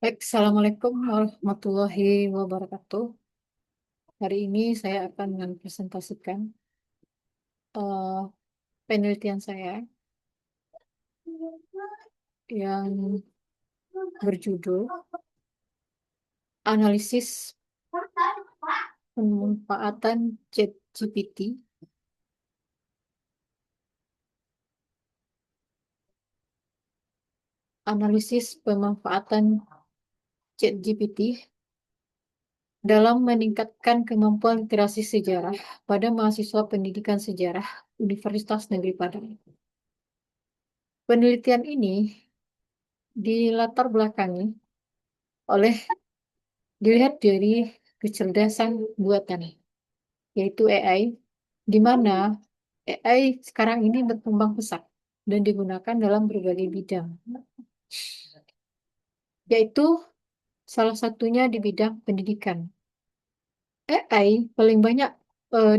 Baik, Assalamualaikum warahmatullahi wabarakatuh. Hari ini saya akan mempresentasikan eh, penelitian saya yang berjudul Analisis Pemanfaatan ChatGPT, Analisis Pemanfaatan ChatGPT dalam meningkatkan kemampuan literasi sejarah pada mahasiswa pendidikan sejarah Universitas Negeri Padang. Penelitian ini dilatar belakangi oleh dilihat dari kecerdasan buatan, yaitu AI, di mana AI sekarang ini berkembang pesat dan digunakan dalam berbagai bidang, yaitu salah satunya di bidang pendidikan. AI paling banyak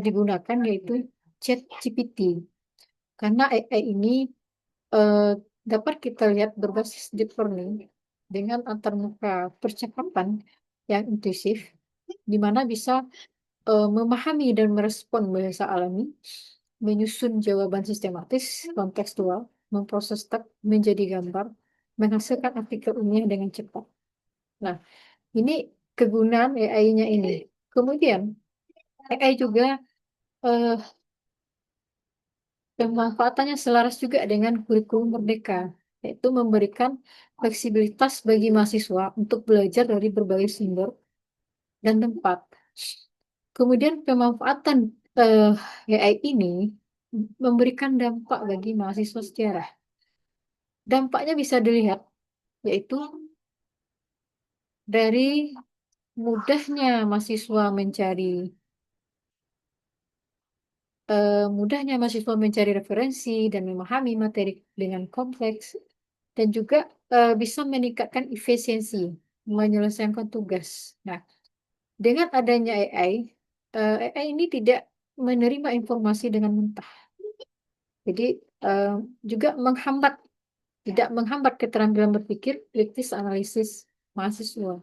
digunakan yaitu ChatGPT, karena AI ini eh, dapat kita lihat berbasis deep learning dengan antarmuka percakapan yang intuitif, di mana bisa memahami dan merespon bahasa alami, menyusun jawaban sistematis, kontekstual, memproses teks menjadi gambar, menghasilkan artikel ilmiah dengan cepat. Nah, ini kegunaan AI-nya ini. Kemudian, AI juga eh, pemanfaatannya selaras juga dengan kurikulum Merdeka, yaitu memberikan fleksibilitas bagi mahasiswa untuk belajar dari berbagai sumber dan tempat. Kemudian pemanfaatan eh, AI ini memberikan dampak bagi mahasiswa sejarah. Dampaknya bisa dilihat, yaitu dari mudahnya mahasiswa mencari referensi dan memahami materi dengan kompleks, dan juga bisa meningkatkan efisiensi menyelesaikan tugas. Nah, dengan adanya AI, AI ini tidak menerima informasi dengan mentah. Jadi eh, juga tidak menghambat keterampilan berpikir, kritis, analisis mahasiswa.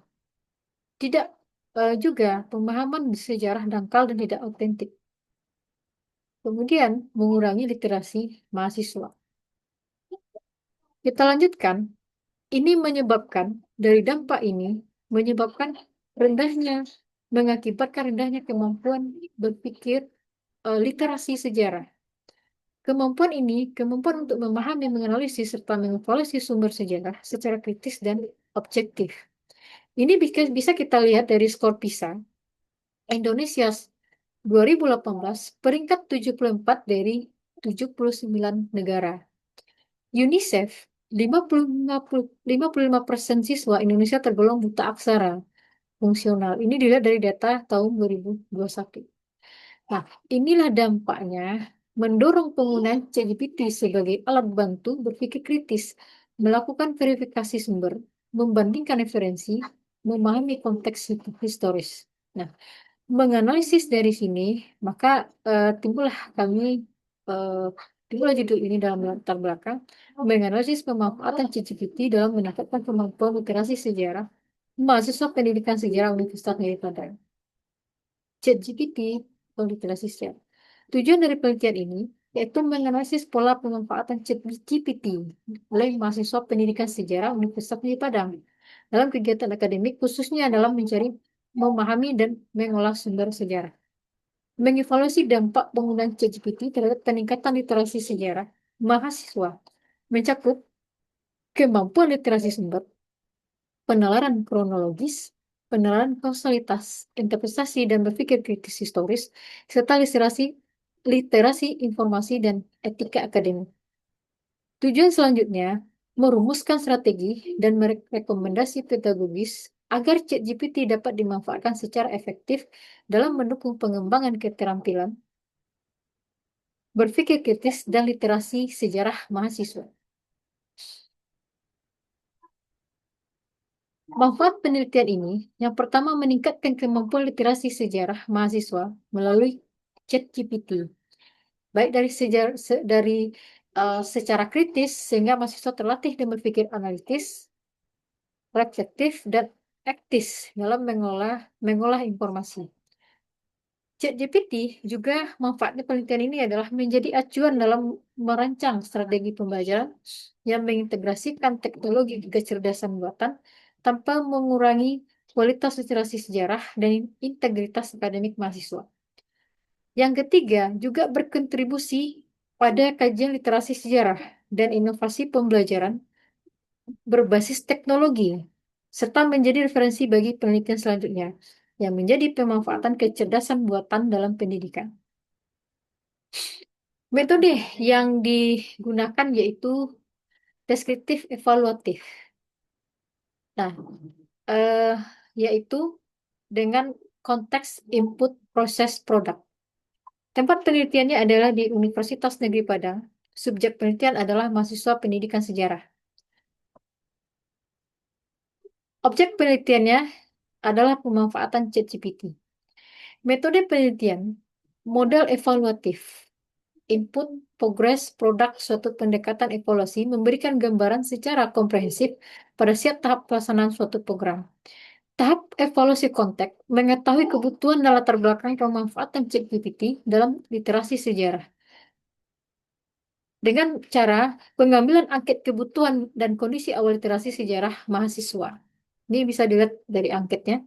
Tidak juga pemahaman sejarah dangkal dan tidak otentik. Kemudian mengurangi literasi mahasiswa. Kita lanjutkan. Ini menyebabkan dari dampak ini menyebabkan rendahnya mengakibatkan rendahnya kemampuan berpikir, literasi sejarah. Kemampuan untuk memahami, menganalisis, serta mengevaluasi sumber sejarah secara kritis dan objektif. Ini bisa kita lihat dari skor PISA. Indonesia 2018 peringkat 74 dari 79 negara. UNICEF 55% siswa Indonesia tergolong buta aksara fungsional. Ini dilihat dari data tahun 2021. Nah, inilah dampaknya mendorong penggunaan ChatGPT sebagai alat bantu berpikir kritis, melakukan verifikasi sumber, membandingkan referensi, memahami konteks historis. Nah, menganalisis dari sini, maka timbullah eh, timbullah judul ini dalam latar belakang, menganalisis pemanfaatan ChatGPT dalam meningkatkan kemampuan literasi sejarah mahasiswa pendidikan sejarah Universitas Negeri Padang. ChatGPT atau literasi sejarah. Tujuan dari penelitian ini yaitu menganalisis pola pemanfaatan ChatGPT oleh mahasiswa pendidikan sejarah Universitas Negeri Padang dalam kegiatan akademik, khususnya dalam mencari, memahami, dan mengolah sumber sejarah. Mengevaluasi dampak penggunaan ChatGPT terhadap peningkatan literasi sejarah mahasiswa mencakup kemampuan literasi sumber, penalaran kronologis, penalaran kausalitas, interpretasi dan berpikir kritis historis, serta literasi informasi dan etika akademik. Tujuan selanjutnya, merumuskan strategi dan rekomendasi pedagogis agar ChatGPT dapat dimanfaatkan secara efektif dalam mendukung pengembangan keterampilan, berpikir kritis, dan literasi sejarah mahasiswa. Manfaat penelitian ini, yang pertama meningkatkan kemampuan literasi sejarah mahasiswa melalui ChatGPT, baik dari secara kritis sehingga mahasiswa terlatih dan berpikir analitis, reflektif, dan etis dalam mengolah informasi. ChatGPT juga manfaatnya penelitian ini adalah menjadi acuan dalam merancang strategi pembelajaran yang mengintegrasikan teknologi kecerdasan buatan tanpa mengurangi kualitas literasi sejarah dan integritas akademik mahasiswa. Yang ketiga, juga berkontribusi pada kajian literasi sejarah dan inovasi pembelajaran berbasis teknologi, serta menjadi referensi bagi penelitian selanjutnya yang menjadi pemanfaatan kecerdasan buatan dalam pendidikan. Metode yang digunakan yaitu deskriptif evaluatif. Nah, eh, yaitu dengan konteks input proses produk. Tempat penelitiannya adalah di Universitas Negeri Padang. Subjek penelitian adalah mahasiswa pendidikan sejarah. Objek penelitiannya adalah pemanfaatan ChatGPT. Metode penelitian, model evaluatif, input, progres, produk, suatu pendekatan evaluasi memberikan gambaran secara komprehensif pada setiap tahap pelaksanaan suatu program. Tahap evaluasi konteks mengetahui kebutuhan dan latar belakang pemanfaatan ChatGPT dalam literasi sejarah. Dengan cara pengambilan angket kebutuhan dan kondisi awal literasi sejarah mahasiswa. Ini bisa dilihat dari angketnya.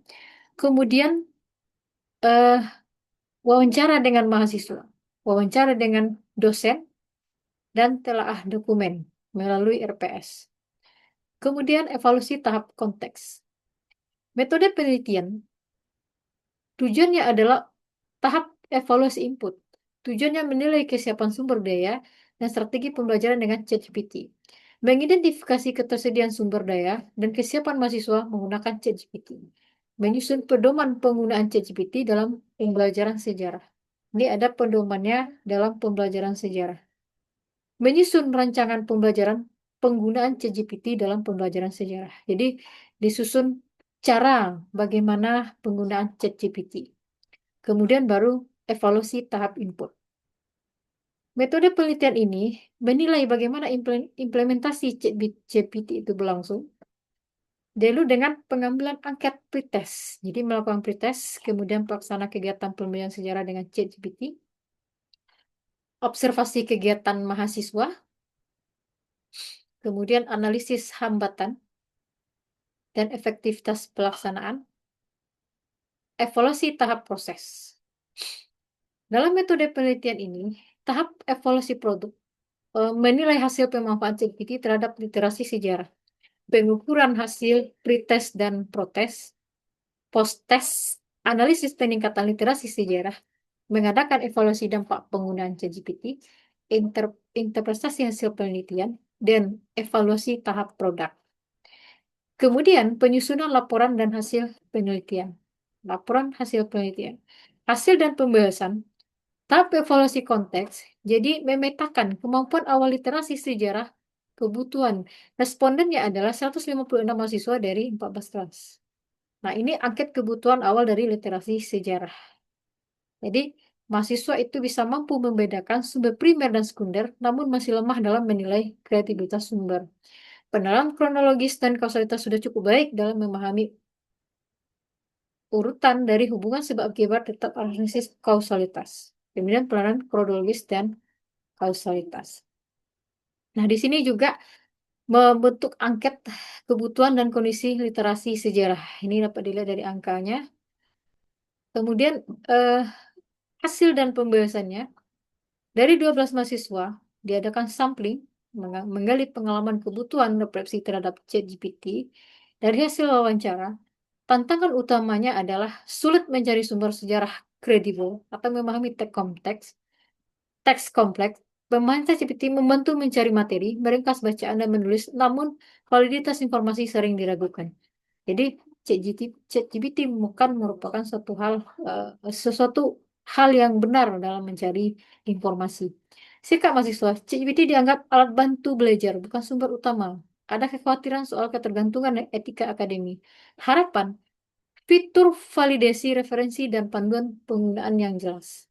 Kemudian eh, wawancara dengan mahasiswa, wawancara dengan dosen, dan telaah dokumen melalui RPS. Kemudian evaluasi tahap konteks. Metode penelitian tujuannya adalah tahap evaluasi input. Tujuannya menilai kesiapan sumber daya dan strategi pembelajaran dengan ChatGPT. Mengidentifikasi ketersediaan sumber daya dan kesiapan mahasiswa menggunakan ChatGPT. Menyusun pedoman penggunaan ChatGPT dalam pembelajaran sejarah. Ini ada pedomannya dalam pembelajaran sejarah. Menyusun rancangan pembelajaran penggunaan ChatGPT dalam pembelajaran sejarah. Jadi disusun cara bagaimana penggunaan ChatGPT. Kemudian baru evaluasi tahap input. Metode penelitian ini menilai bagaimana implementasi ChatGPT itu berlangsung. Dulu dengan pengambilan angket pretest. Jadi melakukan pretest, kemudian pelaksana kegiatan pembelajaran sejarah dengan ChatGPT, observasi kegiatan mahasiswa, kemudian analisis hambatan dan efektivitas pelaksanaan, evaluasi tahap proses. Dalam metode penelitian ini, tahap evaluasi produk menilai hasil pemanfaatan ChatGPT terhadap literasi sejarah, pengukuran hasil pretest dan protes, post-test, analisis peningkatan literasi sejarah, mengadakan evaluasi dampak penggunaan ChatGPT, interpretasi hasil penelitian, dan evaluasi tahap produk. Kemudian penyusunan laporan dan hasil penelitian. Laporan hasil penelitian. Hasil dan pembahasan. Tahap evaluasi konteks, jadi memetakan kemampuan awal literasi sejarah, kebutuhan. Respondennya adalah 156 mahasiswa dari 14 kelas. Nah, ini angket kebutuhan awal dari literasi sejarah. Jadi, mahasiswa itu bisa mampu membedakan sumber primer dan sekunder, namun masih lemah dalam menilai kreativitas sumber. Penerapan kronologis dan kausalitas sudah cukup baik dalam memahami urutan dari hubungan sebab akibat tetap analisis kausalitas. Kemudian penerapan kronologis dan kausalitas. Nah, di sini juga membentuk angket kebutuhan dan kondisi literasi sejarah. Ini dapat dilihat dari angkanya. Kemudian eh, hasil dan pembahasannya dari 12 mahasiswa diadakan sampling menggali pengalaman kebutuhan refleksi terhadap ChatGPT. Dari hasil wawancara, tantangan utamanya adalah sulit mencari sumber sejarah kredibel atau memahami teks kompleks. Pemain ChatGPT membantu mencari materi, meringkas bacaan dan menulis, namun validitas informasi sering diragukan. Jadi ChatGPT bukan merupakan sesuatu hal yang benar dalam mencari informasi. Sikap mahasiswa, ChatGPT dianggap alat bantu belajar, bukan sumber utama. Ada kekhawatiran soal ketergantungan dan etika akademi. Harapan, fitur validasi referensi dan panduan penggunaan yang jelas.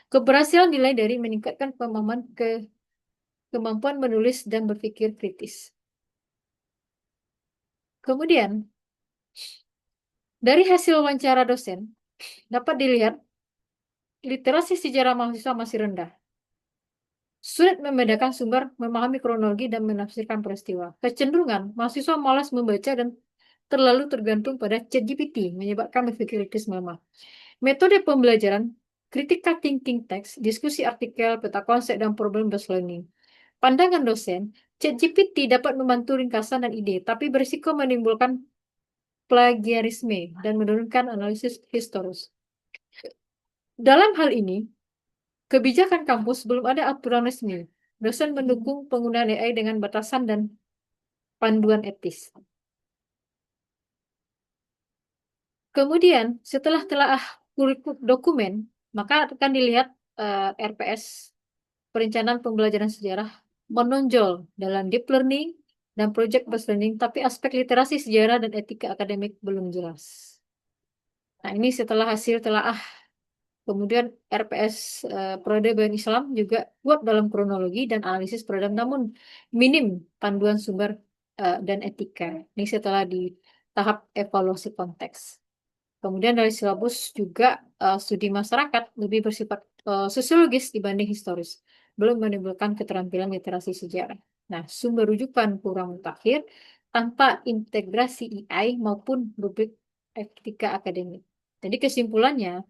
Keberhasilan nilai dari meningkatkan kemampuan menulis dan berpikir kritis. Kemudian, dari hasil wawancara dosen, dapat dilihat literasi sejarah mahasiswa masih rendah. Sulit membedakan sumber, memahami kronologi, dan menafsirkan peristiwa. Kecenderungan mahasiswa malas membaca dan terlalu tergantung pada ChatGPT, menyebabkan berpikir kritis melemah. Metode pembelajaran, critical thinking text, diskusi artikel, peta konsep, dan problem-based learning. Pandangan dosen, ChatGPT dapat membantu ringkasan dan ide, tapi berisiko menimbulkan plagiarisme dan menurunkan analisis historis. Dalam hal ini, kebijakan kampus belum ada aturan resmi. Dosen mendukung penggunaan AI dengan batasan dan panduan etis. Kemudian, setelah telah dokumen, maka akan dilihat RPS, perencanaan pembelajaran sejarah, menonjol dalam deep learning dan project based learning, tapi aspek literasi sejarah dan etika akademik belum jelas. Nah, ini setelah hasil telaah. Kemudian RPS Peradaban Islam juga kuat dalam kronologi dan analisis peradaban, namun minim panduan sumber dan etika. Ini setelah di tahap evaluasi konteks. Kemudian dari silabus juga studi masyarakat lebih bersifat sosiologis dibanding historis, belum menimbulkan keterampilan literasi sejarah. Nah, sumber rujukan kurang mutakhir tanpa integrasi AI maupun rubrik etika akademik. Jadi kesimpulannya,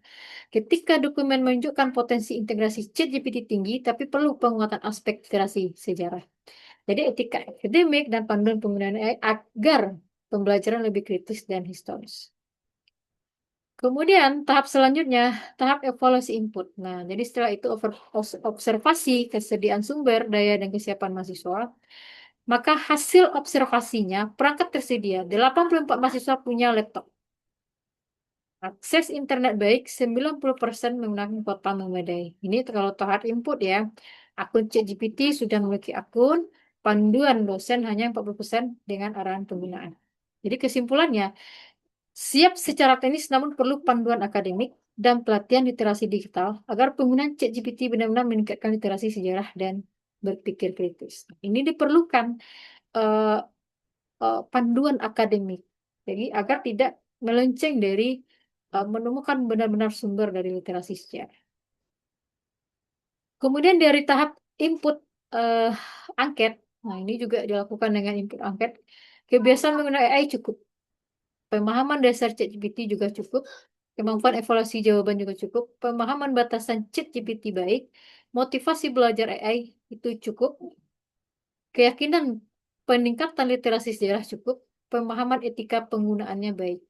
ketika dokumen menunjukkan potensi integrasi ChatGPT tinggi, tapi perlu penguatan aspek literasi sejarah. Jadi etika akademik dan panduan penggunaan AI agar pembelajaran lebih kritis dan historis. Kemudian tahap selanjutnya, tahap evaluasi input. Nah, jadi setelah itu observasi kesediaan sumber, daya, dan kesiapan mahasiswa, maka hasil observasinya perangkat tersedia. 84 mahasiswa punya laptop. Akses internet baik, 90% menggunakan kuota memadai. Ini kalau tahap input ya. Akun ChatGPT sudah memiliki akun, panduan dosen hanya 40% dengan arahan penggunaan. Jadi kesimpulannya, siap secara teknis namun perlu panduan akademik dan pelatihan literasi digital agar penggunaan ChatGPT benar-benar meningkatkan literasi sejarah dan berpikir kritis. Ini diperlukan eh, panduan akademik. Jadi agar tidak melenceng dari menemukan benar-benar sumber dari literasi sejarah. Kemudian dari tahap input eh, angket, nah ini juga dilakukan dengan input angket. Kebiasaan menggunakan AI cukup. Pemahaman dasar ChatGPT juga cukup. Kemampuan evaluasi jawaban juga cukup. Pemahaman batasan ChatGPT baik. Motivasi belajar AI itu cukup. Keyakinan peningkatan literasi sejarah cukup. Pemahaman etika penggunaannya baik.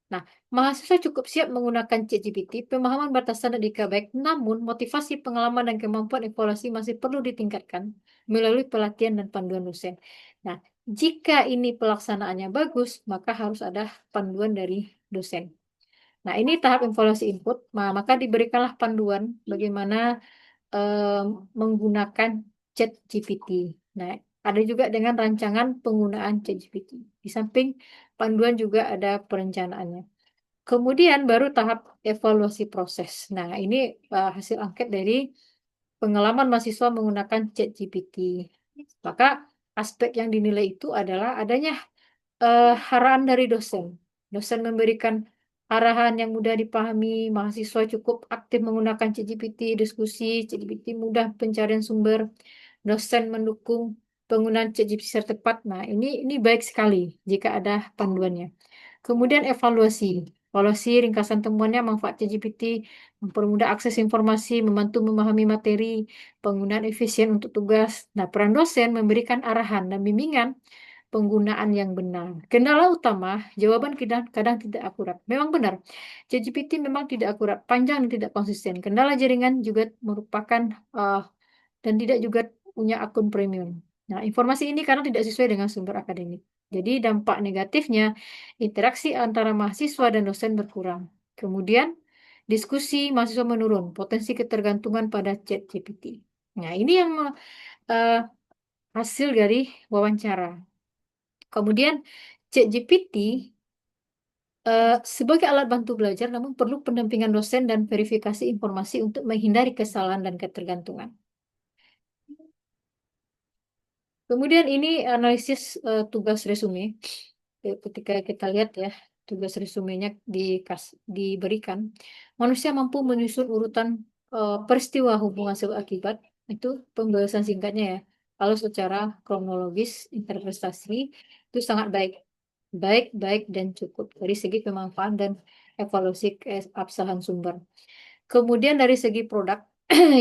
Nah, mahasiswa cukup siap menggunakan ChatGPT, pemahaman batasan dan etika baik, namun motivasi pengalaman dan kemampuan evaluasi masih perlu ditingkatkan melalui pelatihan dan panduan dosen. Nah, jika ini pelaksanaannya bagus, maka harus ada panduan dari dosen. Nah, ini tahap evaluasi input, maka diberikanlah panduan bagaimana menggunakan ChatGPT. Nah, ada juga dengan rancangan penggunaan ChatGPT. Di samping panduan juga ada perencanaannya. Kemudian baru tahap evaluasi proses. Nah, ini hasil angket dari pengalaman mahasiswa menggunakan ChatGPT. Maka aspek yang dinilai itu adalah adanya arahan dari dosen. Dosen memberikan arahan yang mudah dipahami, mahasiswa cukup aktif menggunakan ChatGPT, diskusi, ChatGPT mudah pencarian sumber, dosen mendukung penggunaan ChatGPT secara tepat. Nah, ini baik sekali jika ada panduannya. Kemudian evaluasi. Evaluasi ringkasan temuannya, manfaat ChatGPT, mempermudah akses informasi, membantu memahami materi, penggunaan efisien untuk tugas. Nah, peran dosen memberikan arahan dan bimbingan penggunaan yang benar. Kendala utama, jawaban kadang tidak akurat. Memang benar, ChatGPT memang tidak akurat, panjang dan tidak konsisten. Kendala jaringan juga merupakan dan tidak juga punya akun premium. Nah, informasi ini karena tidak sesuai dengan sumber akademik. Jadi dampak negatifnya, interaksi antara mahasiswa dan dosen berkurang. Kemudian, diskusi mahasiswa menurun, potensi ketergantungan pada ChatGPT. Nah, ini yang eh, hasil dari wawancara. Kemudian ChatGPT sebagai alat bantu belajar namun perlu pendampingan dosen dan verifikasi informasi untuk menghindari kesalahan dan ketergantungan. Kemudian ini analisis tugas resume. Ketika kita lihat ya, tugas resumenya diberikan, manusia mampu menyusun urutan peristiwa hubungan sebab akibat, itu pembahasan singkatnya ya. Kalau secara kronologis, interpretasi, itu sangat baik. Baik, baik, dan cukup. Dari segi pemanfaatan dan evaluasi keabsahan sumber. Kemudian dari segi produk,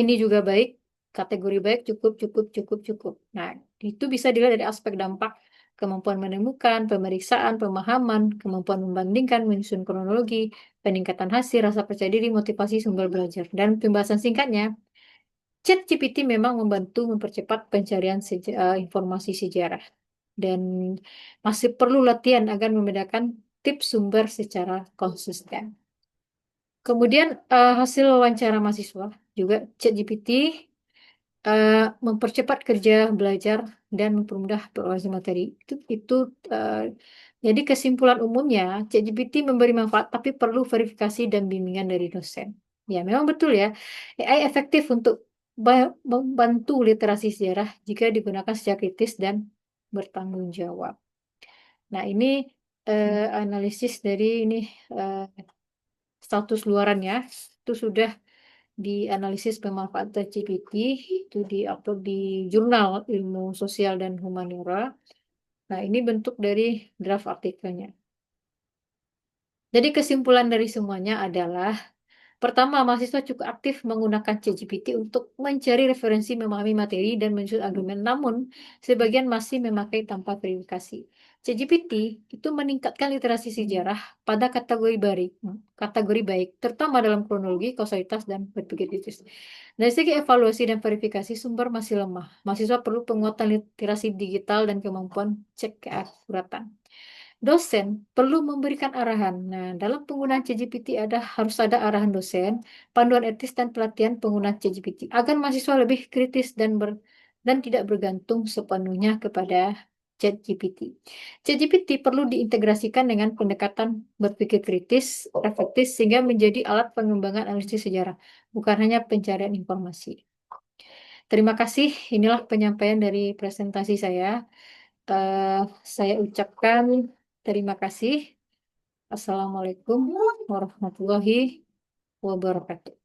ini juga baik, kategori baik, cukup, cukup, cukup, cukup. Nah, itu bisa dilihat dari aspek dampak, kemampuan menemukan, pemeriksaan, pemahaman, kemampuan membandingkan, menyusun kronologi, peningkatan hasil, rasa percaya diri, motivasi sumber belajar. Dan pembahasan singkatnya, ChatGPT memang membantu mempercepat pencarian informasi sejarah. Dan masih perlu latihan agar membedakan tips sumber secara konsisten. Kemudian hasil wawancara mahasiswa juga ChatGPT mempercepat kerja belajar dan mempermudah proses materi. Itu eh, jadi kesimpulan umumnya ChatGPT memberi manfaat tapi perlu verifikasi dan bimbingan dari dosen. Ya, memang betul ya. AI efektif untuk membantu literasi sejarah jika digunakan secara kritis dan bertanggung jawab. Nah, ini analisis dari ini eh, status luarannya itu sudah dianalisis pemanfaatan ChatGPT, itu diupload di jurnal ilmu sosial dan humaniora. Nah, ini bentuk dari draft artikelnya. Jadi kesimpulan dari semuanya adalah pertama, mahasiswa cukup aktif menggunakan ChatGPT untuk mencari referensi, memahami materi, dan menyusun argumen. Namun, sebagian masih memakai tanpa verifikasi. ChatGPT itu meningkatkan literasi sejarah pada kategori baik, terutama dalam kronologi, kausalitas, dan berpikir kritis. Dari segi evaluasi dan verifikasi, sumber masih lemah. Mahasiswa perlu penguatan literasi digital dan kemampuan cek keakuratan. Dosen perlu memberikan arahan. Nah, dalam penggunaan ChatGPT harus ada arahan dosen, panduan etis dan pelatihan penggunaan ChatGPT agar mahasiswa lebih kritis dan tidak bergantung sepenuhnya kepada ChatGPT. ChatGPT perlu diintegrasikan dengan pendekatan berpikir kritis, reflektif sehingga menjadi alat pengembangan analisis sejarah, bukan hanya pencarian informasi. Terima kasih. Inilah penyampaian dari presentasi saya. Eh, saya ucapkan terima kasih. Assalamualaikum warahmatullahi wabarakatuh.